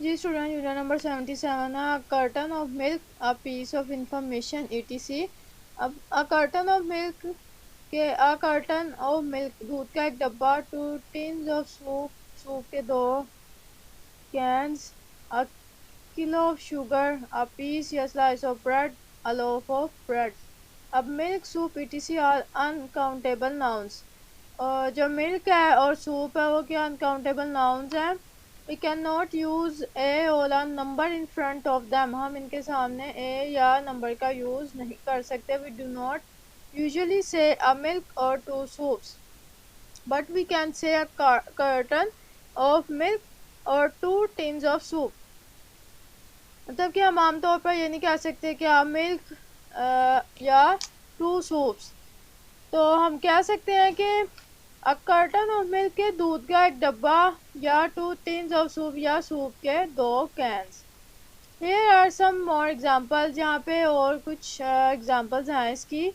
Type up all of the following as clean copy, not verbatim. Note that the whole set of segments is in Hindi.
जी स्टूडेंट, यूनिट नंबर 77 है carton of milk a piece of information etc। अब अ कर्टन ऑफ मिल्क के अ कर्टन ऑफ मिल्क दूध का एक डब्बा, टू टिन्स ऑफ सूप के दो cans, a kilo of sugar, a piece या slice of bread, a loaf of bread. अब milk, soup etc are uncountable nouns. और जो मिल्क है और सूप है वो क्या अनकाउंटेबल नाउन्स हैं। We can not use a or a number in front of them. हम इनके सामने ए या नंबर का यूज़ नहीं कर सकते। We do not usually say a milk or two soups, but we can say a carton of milk or two tins of soup. मतलब कि हम आमतौर पर ये नहीं कह सकते कि आप मिल्क या टू सूप्स। तो हम कह सकते हैं कि अ कर्टन ऑफ मिल्क के दूध का एक डब्बा, या टू टिन्स ऑफ सूप या सूप के दो cans. Here are some more example, जहाँ पे और कुछ एग्जांपल्स हैं इसकी।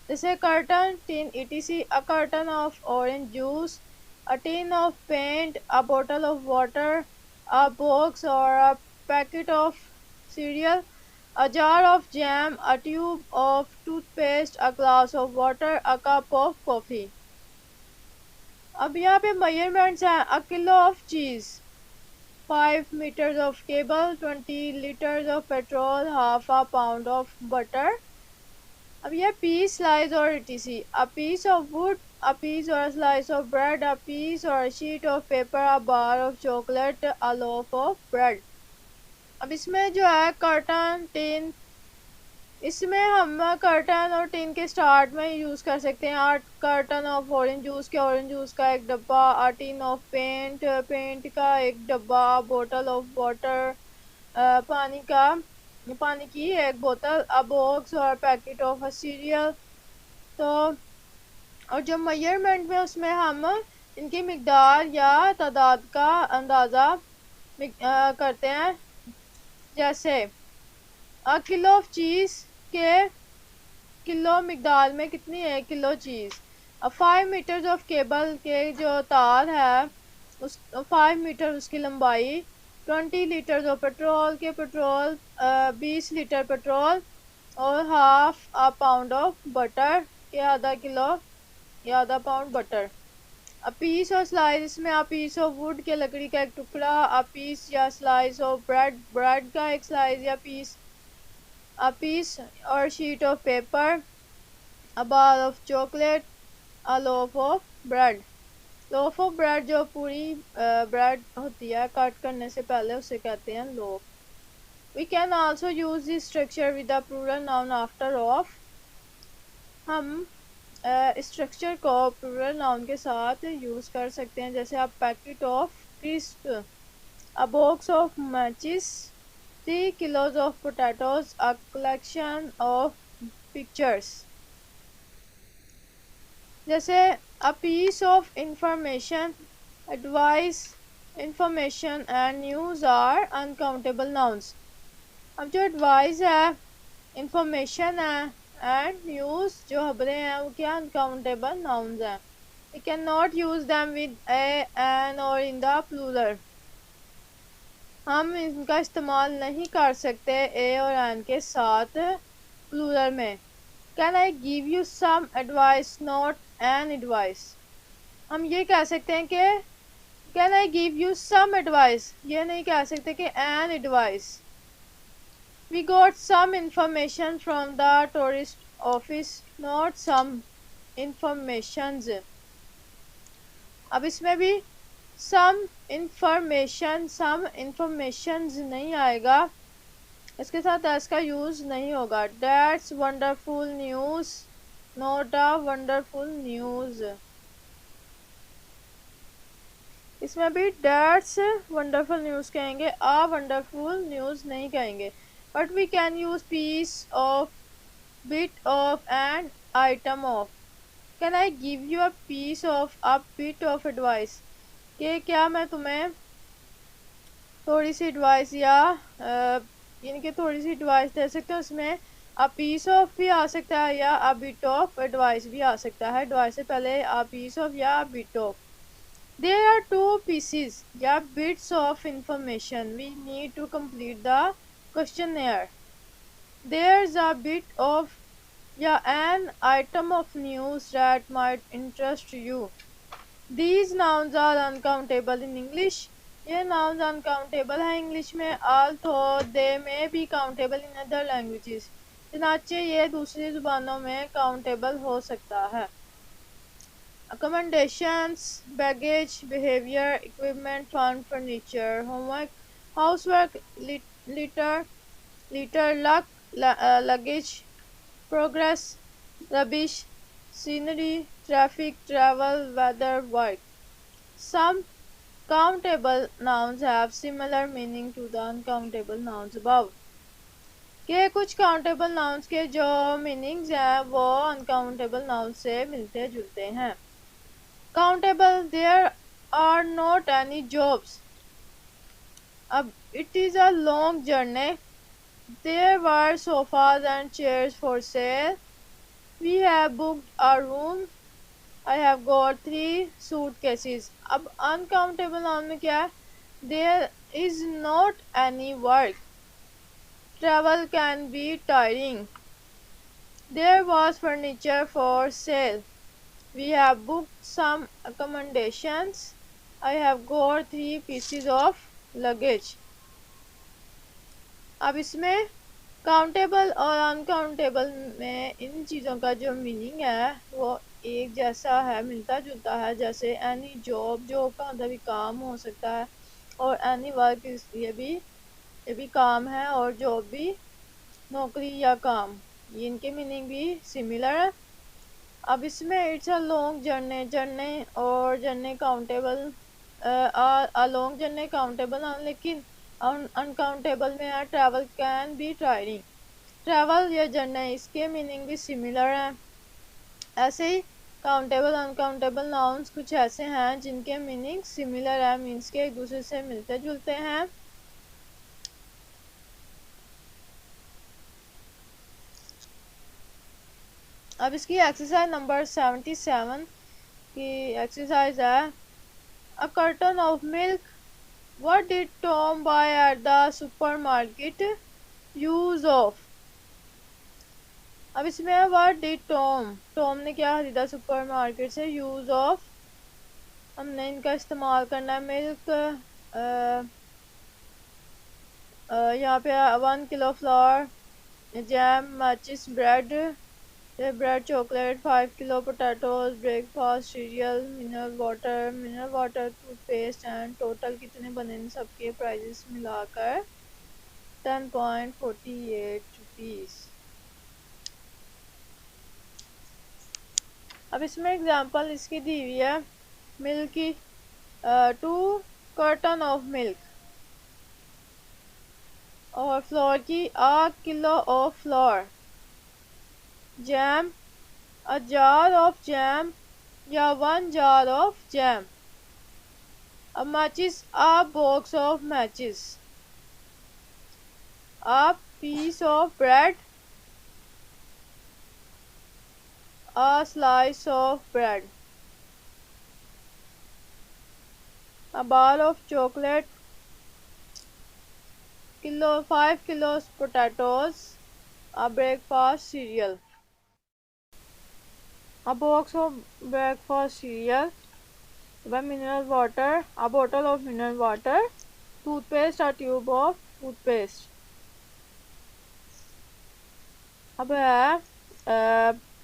जैसे carton tin etc, a carton of orange juice, a tin of paint, a bottle of water, a box or a packet of cereal, a jar of jam, a tube of toothpaste, a glass of water, a cup of coffee। अब यहाँ पे मेजरमेंट्स हैं। अ kilo of cheese, 5 meters of cable, 20 liters of petrol, half a pound of butter। अब यह पीस, स्लाइस और etc। A piece of wood, a piece or slice of bread, a piece or sheet of paper, a bar of chocolate, a loaf of bread. अब इसमें जो है कर्टन टिन, इसमें हम कर्टन और टिन के स्टार्ट में यूज़ कर सकते हैं। आठ कर्टन ऑफ ऑरेंज जूस के ऑरेंज जूस का एक डब्बा, आ टिन ऑफ पेंट, पेंट का एक डब्बा, बोतल ऑफ वाटर, पानी की एक बोतल, अ बॉक्स और पैकेट ऑफ सीरियल। तो और जो मेजरमेंट में उसमें हम इनकी मिकदार या तादाद का अंदाज़ा करते हैं। जैसे अ किलो ऑफ चीज़ के किलो मिकदार में कितनी है किलो चीज़। अब 5 मीटर्स ऑफ केबल के जो तार है उस 5 मीटर उसकी लंबाई। 20 लीटर्स ऑफ पेट्रोल के पेट्रोल 20 लीटर पेट्रोल। और half a pound of butter के आधा किलो या आधा pound butter. A piece or slice, इसमें अ पीस ऑफ वुड के लकड़ी का एक टुकड़ा, अ पीस या स्लाइस ऑफ ब्रेड, ब्रेड का एक स्लाइस या piece, a piece or sheet of paper, a bar of chocolate, a loaf of bread। Loaf of bread जो पूरी ब्रेड होती है कट करने से पहले उसे कहते हैं loaf. We can also use this structure with the plural noun after of. हम स्ट्रक्चर को प्लूरल नाउन के साथ यूज कर सकते हैं। जैसे आप packet of crisp, a box of matches, 3 kilos of potatoes, a collection of pictures। जैसे a piece of information, advice, information and news are uncountable nouns. अब जो एडवाइस है, इंफॉर्मेशन है एंड न्यूज़ जो खबरें हैं वो क्या अनकाउंटेबल नाउन्स हैं। We can not use them with a an or in the plural. हम इनका इस्तेमाल नहीं कर सकते ए और एन के साथ प्लूरल में। Can I give you some advice, not an advice. हम ये कह सकते हैं कि can I give you some advice, ये नहीं कह सकते कि an advice. We got some information from the tourist office, not some informations. अब इसमें भी सम इंफॉर्मेशंस नहीं आएगा, इसके साथ एस का यूज़ नहीं होगा। That's wonderful news, not a wonderful news. इसमें भी दैट्स वंडरफुल न्यूज़ कहेंगे, आ वंडरफुल न्यूज़ नहीं कहेंगे। But we can use piece of, bit of and item of. Can I give you a piece of, a bit of advice, कि क्या मैं तुम्हें थोड़ी सी एडवाइस या यानी कि थोड़ी सी एडवाइस दे सकते हो। उसमें अ पीस ऑफ भी आ सकता है या अ बिट ऑफ एडवाइस भी आ सकता है। एडवाइस से पहले अ पीस ऑफ या अ bit of. There are two pieces, yeah, bits of information. We need to complete the questionnaire. There's a bit of, yeah, an item of news that might interest you. These nouns are uncountable in English. ये nouns uncountable है इंग्लिश में, although they may be countable in other languages. चनाचे ये दूसरी जुबानों में countable हो सकता है. Accommodations, baggage, behavior, equipment, fun, furniture, homework, housework, litter, luggage, progress, rubbish, scenery, traffic, travel, weather, work. Some countable nouns have similar meaning to the uncountable nouns above. के कुछ काउंटेबल नाउन्स के जो मीनिंग्स हैं वो अनकाउंटेबल नाउन्स से मिलते जुलते हैं. Countable, there are not any jobs. It is a long journey. There were sofas and chairs for sale. We have booked a room. I have got 3 suitcases. अब uncountable noun में क्या है? There is not any work. Travel can be tiring. There was furniture for sale. We have booked some accommodations. I have got 3 pieces of luggage. अब इसमें काउंटेबल और अनकाउंटेबल में इन चीज़ों का जो मीनिंग है वो एक जैसा है, मिलता जुलता है. जैसे एनी जॉब, जॉब का मतलब भी काम हो सकता है, और एनी वर्क, ये भी काम है, और जॉब भी नौकरी या काम. ये इनके मीनिंग भी सिमिलर है. अब इसमें it's a long journey, journey और journey countable, long journey countable है, लेकिन अनकाउंटेबल में है travel can be tiring. Travel या जर्नी इसके मीनिंग भी सिमिलर हैं. ऐसे ही काउंटेबल अनकाउंटेबल नाउन्स कुछ ऐसे हैं जिनके मीनिंग सिमिलर है, मीन्स के एक दूसरे से मिलते जुलते हैं. अब इसकी एक्सरसाइज नंबर 77 की एक्सरसाइज है. A carton of milk. What did Tom buy at the supermarket? Use of. अब इसमें है व्हाट डिड टॉम, टॉम ने क्या खरीदा सुपरमार्केट से. यूज ऑफ, हमने इनका इस्तेमाल करना है. मिल्क, यहाँ पे 1 किलो फ्लावर, जैम, माचिस, bread, bread, chocolate, 5 kilo potatoes, breakfast, serial, mineral water, toothpaste, and total कितने बने इन सबके प्राइजेस मिलाकर 10.48 रुपीज़. अब इसमें एग्जांपल इसकी दी हुई है. मिल्क की 2 कार्टन ऑफ मिल्क, और फ्लोर की 1 kilo of floor. Jam, a jar of jam या 1 jar of jam. A matches, a box of matches. A piece of bread, a slice of bread. A bar of chocolate, 5 kilos potatoes, a breakfast cereal. A box of breakfast cereal, mineral water, a bottle of mineral water, toothpaste, a tube of toothpaste. अब है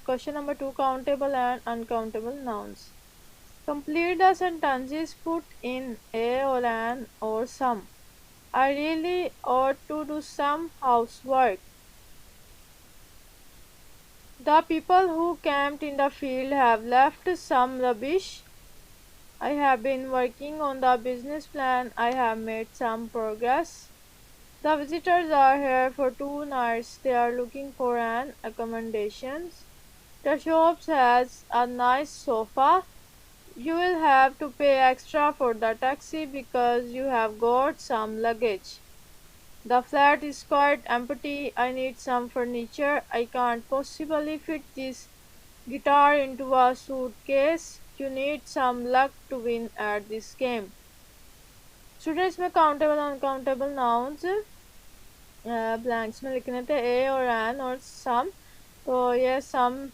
question number 2, countable and uncountable nouns. Complete the sentences put in a or an or some. I really ought to do some housework. The people who camped in the field have left some rubbish. I have been working on the business plan. I have made some progress. The visitors are here for 2 nights. They are looking for an accommodation. The shop has a nice sofa. You will have to pay extra for the taxi because you have got some luggage. The flat is quite empty. I need some furniture. I can't possibly fit this guitar into a suitcase. You need some luck to win at this game. Students में काउंटेबल अनकाउंटेबल नाउन्स ब्लैंक्स में लिखने थे ए और एन और सम. तो ये सम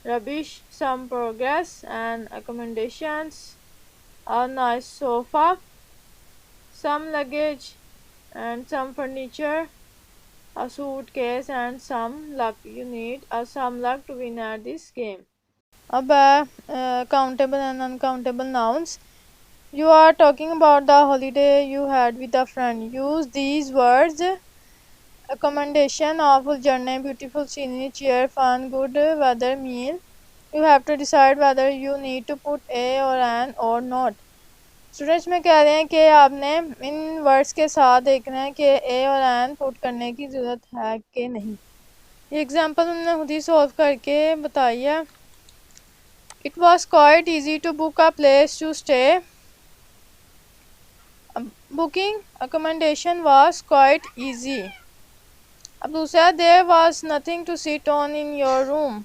rubbish, some progress and accommodations, a nice sofa, some luggage and some furniture, a suitcase and some luck. You need some luck to win at this game. अब countable and uncountable nouns. You are talking about the holiday you had with a friend. Use these words: accommodation, awful journey, beautiful scenery, cheer, fun, good weather, meal. You have to decide whether you need to put a or an or not. Students में कह रहे हैं कि आपने इन वर्ड्स के साथ देखना है कि ए और एन पुट करने की ज़रूरत है कि नहीं. ये एग्जांपल हमने खुद ही सॉल्व करके बताई है. It was quite easy to book a place to stay. Booking accommodation was quite easy. अब दूसरा, there was nothing to sit on in your room.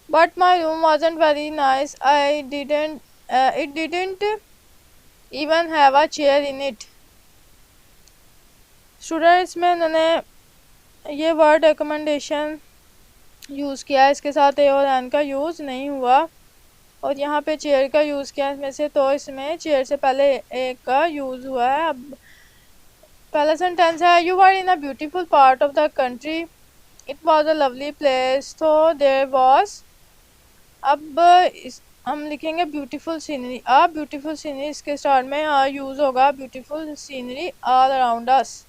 But my room wasn't very nice. It didn't even have a chair in it. Students में उन्होंने ये वर्ड रिकमेंडेशन यूज़ किया, इसके साथ ए और एन का यूज़ नहीं हुआ, और यहाँ पे चेयर का यूज़ किया इसमें से, तो इसमें चेयर से पहले ए का यूज़ हुआ है. अब पहला सेंटेंस है, you are in a beautiful part of the country. It was a lovely place. तो देयर वॉज, अब हम लिखेंगे ब्यूटीफुल सीनरी. ब्यूटीफुल सीनरी, इसके स्टार्ट में यूज़ होगा beautiful scenery all around us.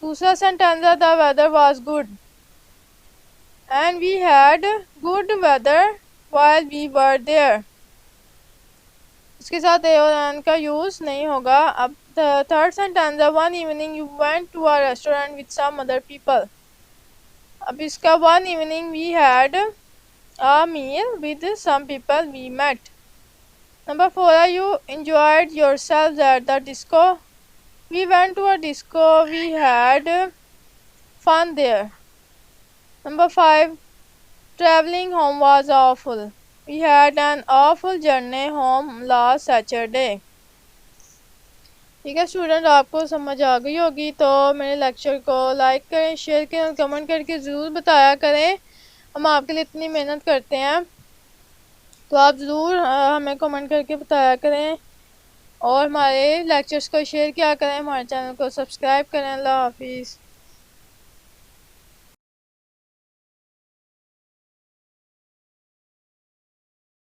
दूसरा सेंटेंस है, the weather was good and we had good weather while we were there. इसके साथ ए और एन का यूज़ नहीं होगा. अब थर्ड सेंटेंस है, one evening you went to a restaurant with some other people. अब इसका one evening we had a meal with some people we met. Number 4, you enjoyed yourselves at the disco. We went to a disco. We had fun there. Number 5, traveling home was awful. We had an awful journey home last Saturday. ठीक है स्टूडेंट, आपको समझ आ गई होगी. तो मेरे लेक्चर को लाइक करें, शेयर करें और कमेंट करके ज़रूर बताया करें. हम आपके लिए इतनी मेहनत करते हैं, तो आप ज़रूर हमें कमेंट करके बताया करें, और हमारे लेक्चर्स को शेयर किया करें, हमारे चैनल को सब्सक्राइब करें. अल्लाह हाफिज़.